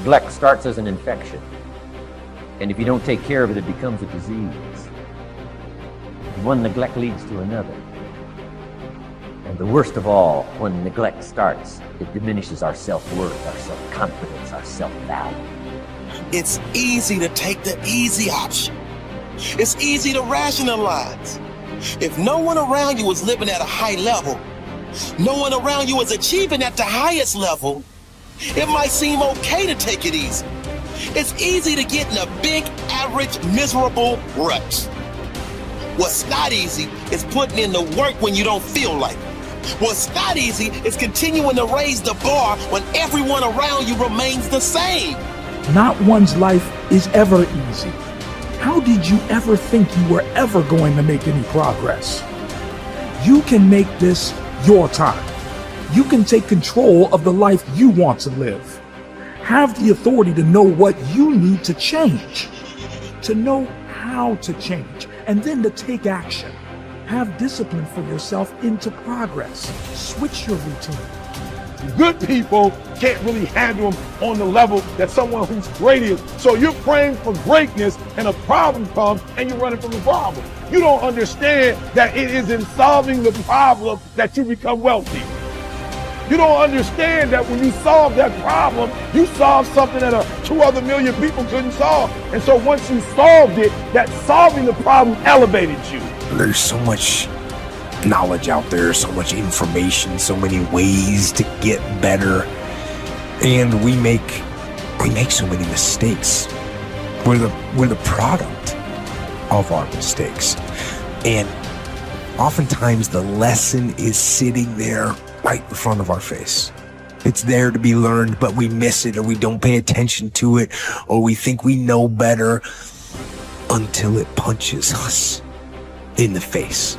Neglect starts as an infection, and if you don't take care of it, it becomes a disease. And one neglect leads to another. And the worst of all, when neglect starts, it diminishes our self-worth, our self-confidence, our self-value. It's easy to take the easy option. It's easy to rationalize. If no one around you is living at a high level, no one around you is achieving at the highest level, it might seem okay to take it easy. It's easy to get in a big, average, miserable rut. What's not easy is putting in the work when you don't feel like it. What's not easy is continuing to raise the bar when everyone around you remains the same. Not one's life is ever easy. How did you ever think you were ever going to make any progress? You can make this your time. You can take control of the life you want to live. Have the authority to know what you need to change, to know how to change, and then to take action. Have discipline for yourself into progress. Switch your routine. Good people can't really handle them on the level that someone who's great is. So you're praying for greatness and a problem comes and you're running from the problem. You don't understand that it is in solving the problem that you become wealthy. You don't understand that when you solve that problem, you solve something that 2 other million people couldn't solve. And so once you solved it, that solving the problem elevated you. There's so much knowledge out there, so much information, so many ways to get better, and we make so many mistakes. We're the product of our mistakes, and oftentimes the lesson is sitting there right in front of our face. It's there to be learned, but we miss it, or we don't pay attention to it, or we think we know better until it punches us in the face.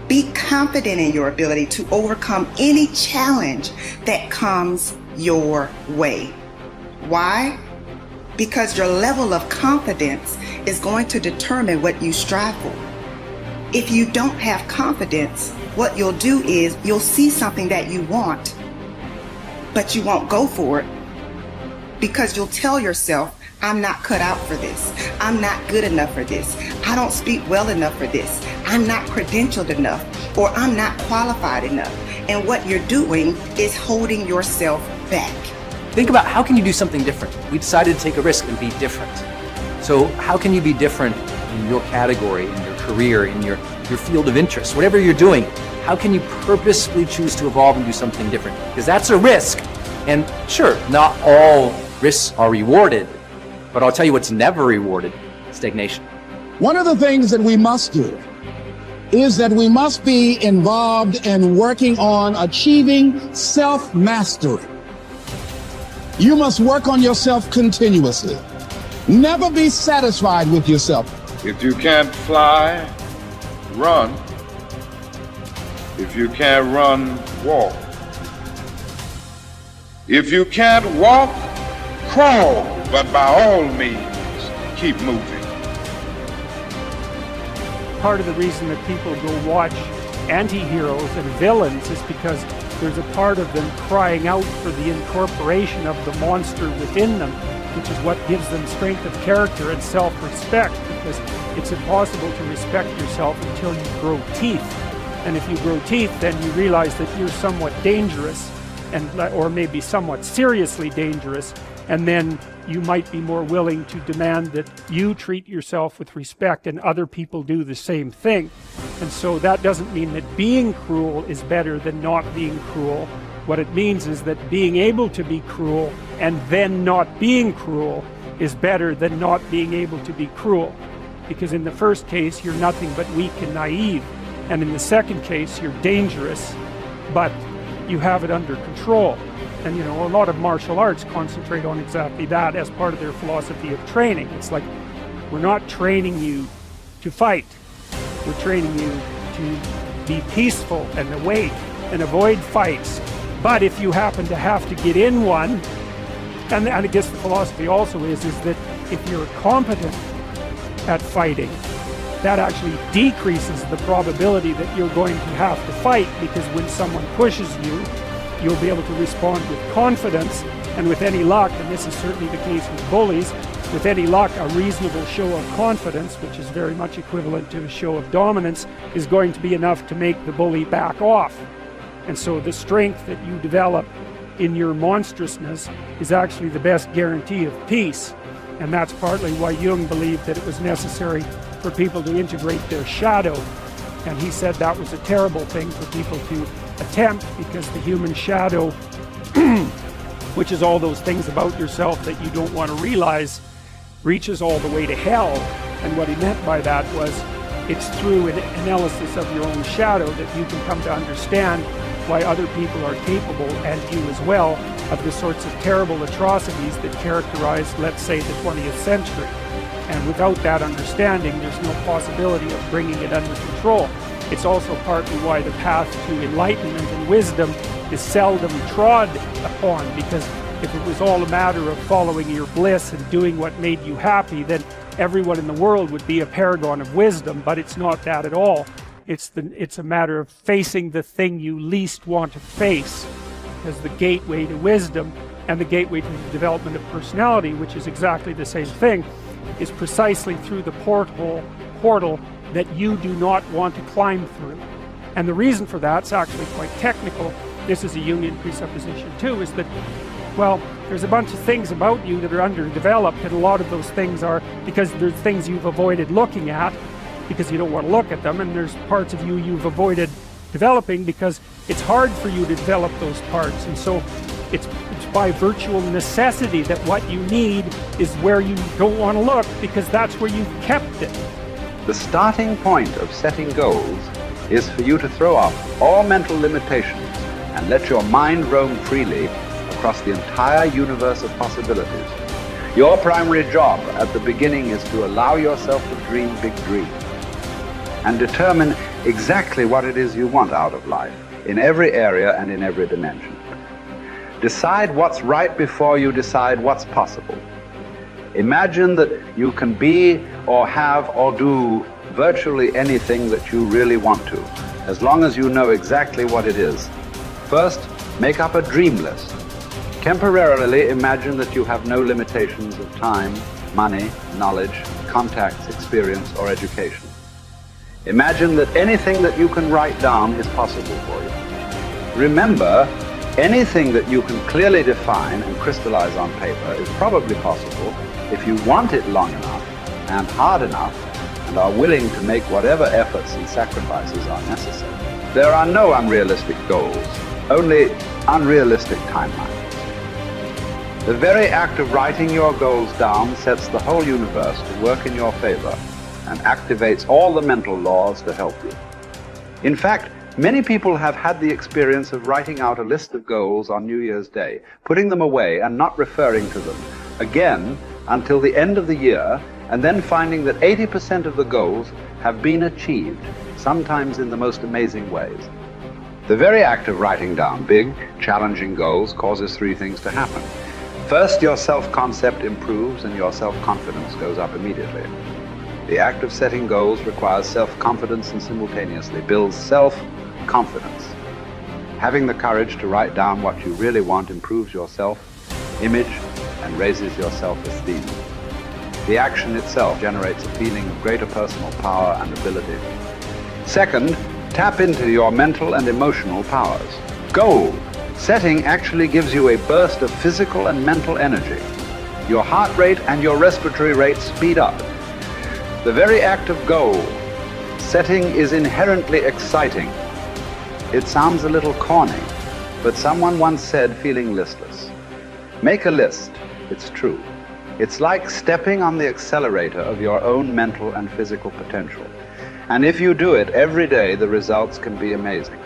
Be confident in your ability to overcome any challenge that comes your way. Why? Because your level of confidence is going to determine what you strive for. If you don't have confidence, what you'll do is you'll see something that you want, but you won't go for it because you'll tell yourself, I'm not cut out for this. I'm not good enough for this. I don't speak well enough for this. I'm not credentialed enough, or I'm not qualified enough. And what you're doing is holding yourself back. Think about how can you do something different? We decided to take a risk and be different. So how can you be different in your category, in your career, in your field of interest, whatever you're doing? How can you purposefully choose to evolve and do something different? Because that's a risk. And sure, not all risks are rewarded, but I'll tell you what's never rewarded: stagnation. One of the things that we must do is that we must be involved in working on achieving self-mastery. You must work on yourself continuously. Never be satisfied with yourself. If you can't fly, run. If you can't run, walk. If you can't walk, crawl. But by all means, keep moving. Part of the reason that people go watch anti-heroes and villains is because there's a part of them crying out for the incorporation of the monster within them, which is what gives them strength of character and self-respect, because it's impossible to respect yourself until you grow teeth. And if you grow teeth, then you realize that you're somewhat dangerous, or maybe somewhat seriously dangerous, and then you might be more willing to demand that you treat yourself with respect and other people do the same thing. And so that doesn't mean that being cruel is better than not being cruel. What it means is that being able to be cruel and then not being cruel is better than not being able to be cruel. Because in the first case, you're nothing but weak and naive. And in the second case, you're dangerous, but you have it under control. And a lot of martial arts concentrate on exactly that as part of their philosophy of training. It's like, we're not training you to fight. We're training you to be peaceful and awake and avoid fights. But if you happen to have to get in one, and I guess the philosophy also is that if you're competent at fighting, that actually decreases the probability that you're going to have to fight, because when someone pushes you, you'll be able to respond with confidence, and with any luck, and this is certainly the case with bullies, with any luck, a reasonable show of confidence, which is very much equivalent to a show of dominance, is going to be enough to make the bully back off. And so the strength that you develop in your monstrousness is actually the best guarantee of peace. And that's partly why Jung believed that it was necessary for people to integrate their shadow. And he said that was a terrible thing for people to attempt, because the human shadow, which is all those things about yourself that you don't want to realize, reaches all the way to hell. And what he meant by that was, it's through an analysis of your own shadow that you can come to understand why other people are capable, and you as well, of the sorts of terrible atrocities that characterize, let's say, the 20th century. And without that understanding, there's no possibility of bringing it under control. It's also partly why the path to enlightenment and wisdom is seldom trod upon, because if it was all a matter of following your bliss and doing what made you happy, then everyone in the world would be a paragon of wisdom. But it's not that at all. It's a matter of facing the thing you least want to face as the gateway to wisdom, and the gateway to the development of personality, which is exactly the same thing, is precisely through the portal that you do not want to climb through. And the reason for that's actually quite technical. This is a Jungian presupposition too, is that, well, there's a bunch of things about you that are underdeveloped, and a lot of those things are because there's things you've avoided looking at because you don't want to look at them, and there's parts of you you've avoided developing because it's hard for you to develop those parts. And so it's by virtual necessity that what you need is where you don't want to look, because that's where you've kept it. The starting point of setting goals is for you to throw off all mental limitations and let your mind roam freely across the entire universe of possibilities. Your primary job at the beginning is to allow yourself to dream big dreams and determine exactly what it is you want out of life, in every area and in every dimension. Decide what's right before you decide what's possible. Imagine that you can be or have or do virtually anything that you really want to, as long as you know exactly what it is. First, make up a dream list. Temporarily imagine that you have no limitations of time, money, knowledge, contacts, experience, or education. Imagine that anything that you can write down is possible for you. Remember, anything that you can clearly define and crystallize on paper is probably possible if you want it long enough and hard enough and are willing to make whatever efforts and sacrifices are necessary. There are no unrealistic goals, only unrealistic timelines. The very act of writing your goals down sets the whole universe to work in your favor and activates all the mental laws to help you. In fact, many people have had the experience of writing out a list of goals on New Year's Day, putting them away and not referring to them again until the end of the year, and then finding that 80% of the goals have been achieved, sometimes in the most amazing ways. The very act of writing down big, challenging goals causes three things to happen. First, your self-concept improves and your self-confidence goes up immediately. The act of setting goals requires self-confidence and simultaneously builds self-confidence. Having the courage to write down what you really want improves your self-image and raises your self-esteem. The action itself generates a feeling of greater personal power and ability. Second, tap into your mental and emotional powers. Goal setting actually gives you a burst of physical and mental energy. Your heart rate and your respiratory rate speed up. The very act of goal setting is inherently exciting. It sounds a little corny, but someone once said, feeling listless. Make a list, it's true. It's like stepping on the accelerator of your own mental and physical potential. And if you do it every day, the results can be amazing.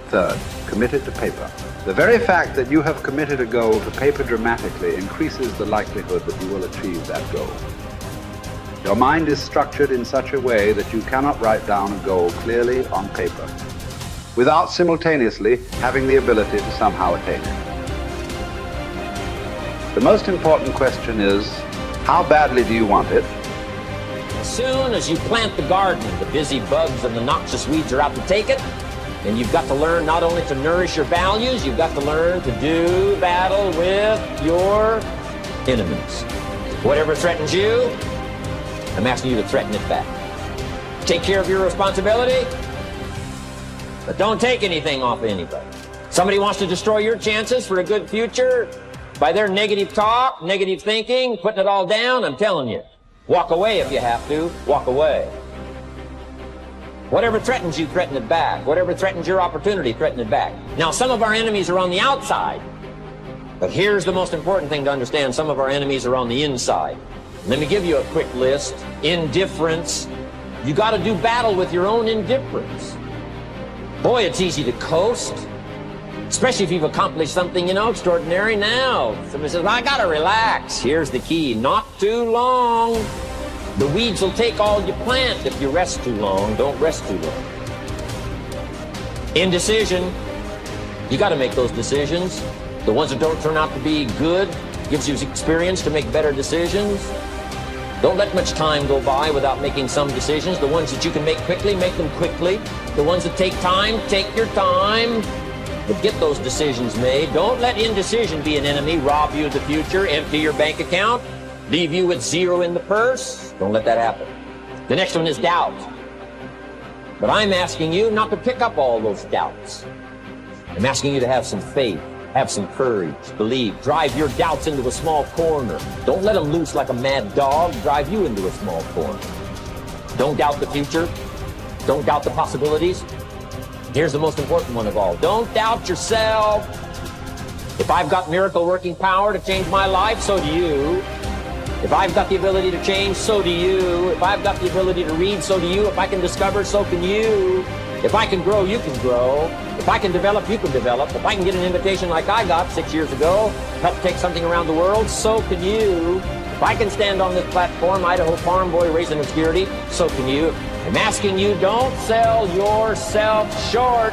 Third, commit it to paper. The very fact that you have committed a goal to paper dramatically increases the likelihood that you will achieve that goal. Your mind is structured in such a way that you cannot write down a goal clearly on paper without simultaneously having the ability to somehow attain it. The most important question is, how badly do you want it? As soon as you plant the garden, the busy bugs and the noxious weeds are out to take it. And you've got to learn not only to nourish your values, you've got to learn to do battle with your enemies. Whatever threatens you, I'm asking you to threaten it back. Take care of your responsibility, but don't take anything off of anybody. Somebody wants to destroy your chances for a good future by their negative talk, negative thinking, putting it all down. I'm telling you, walk away if you have to. Walk away. Whatever threatens you, threaten it back. Whatever threatens your opportunity, threaten it back. Now, some of our enemies are on the outside, but here's the most important thing to understand. Some of our enemies are on the inside. Let me give you a quick list. Indifference. You got to do battle with your own indifference. Boy, it's easy to coast, especially if you've accomplished something, extraordinary. Now, somebody says, I got to relax. Here's the key. Not too long. The weeds will take all you plant if you rest too long. Don't rest too long. Indecision. You got to make those decisions. The ones that don't turn out to be good gives you experience to make better decisions. Don't let much time go by without making some decisions. The ones that you can make quickly, make them quickly. The ones that take time, take your time. But get those decisions made. Don't let indecision be an enemy, rob you of the future, empty your bank account, leave you with zero in the purse. Don't let that happen. The next one is doubt. But I'm asking you not to pick up all those doubts. I'm asking you to have some faith, have some courage, believe, drive your doubts into a small corner. Don't let them loose like a mad dog, drive you into a small corner. Don't doubt the future. Don't doubt the possibilities. Here's the most important one of all. Don't doubt yourself. If I've got miracle working power to change my life, so do you. If I've got the ability to change, so do you. If I've got the ability to read, so do you. If I can discover, so can you. If I can grow, you can grow. If I can develop, you can develop. If I can get an invitation like I got 6 years ago, help take something around the world, so can you. If I can stand on this platform, Idaho farm boy raising obscurity, so can you. I'm asking you, don't sell yourself short.